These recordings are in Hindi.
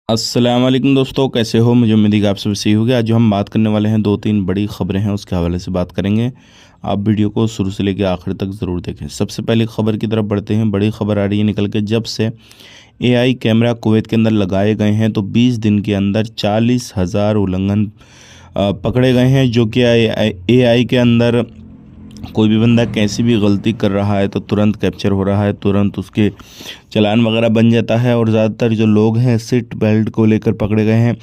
अस्सलाम वालेकुम दोस्तों, कैसे हो? मुझे उम्मीद है कि आप सब सही होंगे। आज जो हम बात करने वाले हैं, 2-3 बड़ी खबरें हैं, उसके हवाले से बात करेंगे। आप वीडियो को शुरू से लेकर आखिर तक ज़रूर देखें। सबसे पहले खबर की तरफ बढ़ते हैं। बड़ी खबर आ रही है निकल के, जब से एआई कैमरा कुवैत के अंदर लगाए गए हैं तो 20 दिन के अंदर 40,000 उल्लंघन पकड़े गए हैं। जो कि एआई के अंदर कोई भी बंदा कैसी भी गलती कर रहा है तो तुरंत कैप्चर हो रहा है, तुरंत उसके चालान वगैरह बन जाता है। और ज़्यादातर जो लोग हैं सीट बेल्ट को लेकर पकड़े गए हैं,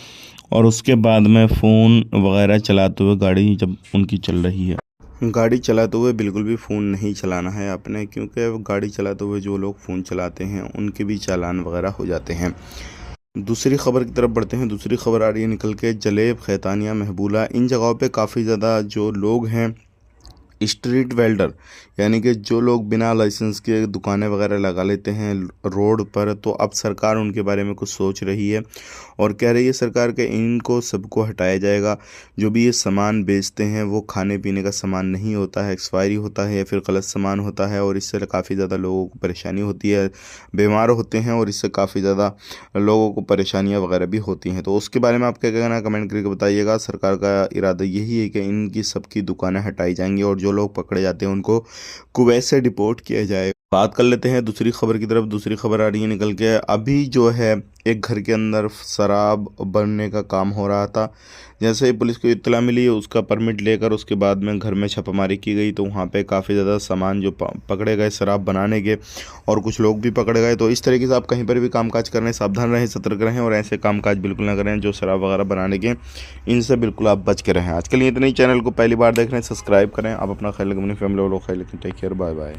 और उसके बाद में फ़ोन वगैरह चलाते हुए गाड़ी जब उनकी चल रही है, गाड़ी चलाते हुए बिल्कुल भी फ़ोन नहीं चलाना है आपने, क्योंकि गाड़ी चलाते हुए जो लोग फ़ोन चलाते हैं उनके भी चालान वगैरह हो जाते हैं। दूसरी खबर की तरफ बढ़ते हैं। दूसरी खबर आ रही है निकल के, जलेब, खैतानिया, महबूला, इन जगहों पे काफ़ी ज़्यादा जो लोग हैं स्ट्रीट वेल्डर, यानी कि जो लोग बिना लाइसेंस के दुकानें वगैरह लगा लेते हैं रोड पर, तो अब सरकार उनके बारे में कुछ सोच रही है और कह रही है सरकार के इनको सबको हटाया जाएगा। जो भी ये सामान बेचते हैं वो खाने पीने का सामान नहीं होता है, एक्सपायरी होता है या फिर गलत सामान होता है, और इससे काफ़ी ज़्यादा लोगों को परेशानी होती है, बीमार होते हैं, और इससे काफ़ी ज़्यादा लोगों को परेशानियां वगैरह भी होती हैं। तो उसके बारे में आप क्या कहना, कमेंट करके बताइएगा। सरकार का इरादा यही है कि इनकी सबकी दुकानें हटाई जाएंगी और जो लोग पकड़े जाते हैं उनको कुवैत से डिपोर्ट किया जाए। बात कर लेते हैं दूसरी खबर की तरफ। दूसरी खबर आ रही है निकल के, अभी जो है एक घर के अंदर शराब बनने का काम हो रहा था। जैसे ही पुलिस को इत्तला मिली, उसका परमिट लेकर उसके बाद में घर में छापामारी की गई, तो वहाँ पे काफ़ी ज़्यादा सामान जो पकड़े गए शराब बनाने के, और कुछ लोग भी पकड़े गए। तो इस तरीके से आप कहीं पर भी कामकाज कर रहे हैं, सावधान रहें, सतर्क रहें, और ऐसे कामकाज बिल्कुल ना करें जो शराब वगैरह बनाने के, इनसे बिल्कुल आप बच के रहें। आज के लिए इतने ही। चैनल को पहली बार देख रहे हैं, सब्सक्राइब करें। आप अपना ख्याल रखें, अपनी फैमिली वालों का ख्याल रखें। Take care, bye bye.